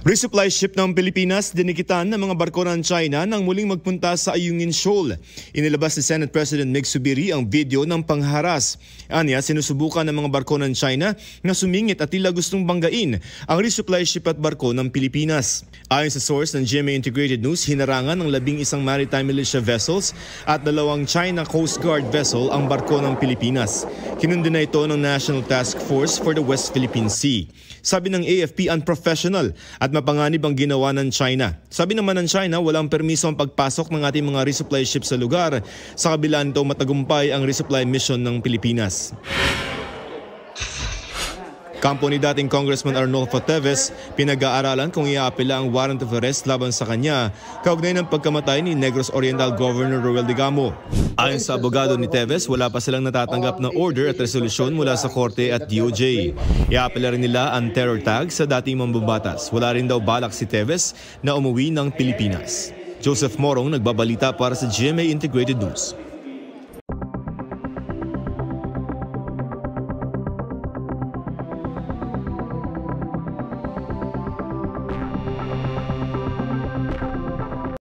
Resupply ship ng Pilipinas dinikitan ng mga barko ng China nang muling magpunta sa Ayungin Shoal. Inilabas ni Senate President Mig Zubiri ang video ng pangharas. Anya, sinusubukan ng mga barko ng China na sumingit at tila gustong banggain ang resupply ship at barko ng Pilipinas. Ayon sa source ng GMA Integrated News, hinarangan ng 11 maritime militia vessels at 2 China Coast Guard vessel ang barko ng Pilipinas. Kinundina ito ng National Task Force for the West Philippine Sea. Sabi ng AFP, unprofessional at mapanganib ang ginawa ng China. Sabi naman ng China, walang permiso ang pagpasok ng ating mga resupply ships sa lugar. Sa kabila nito, matagumpay ang resupply mission ng Pilipinas. Kampo ni dating Congressman Arnolfo Teves, pinag-aaralan kung iaapela ang warrant of arrest laban sa kanya kaugnay ng pagkamatay ni Negros Oriental Governor Roel Digamo. Ayon sa abogado ni Teves, wala pa silang natatanggap na order at resolusyon mula sa Korte at DOJ. Iaapela rin nila ang terror tag sa dating mambabatas. Wala rin daw balak si Teves na umuwi ng Pilipinas. Joseph Morong, nagbabalita para sa GMA Integrated News.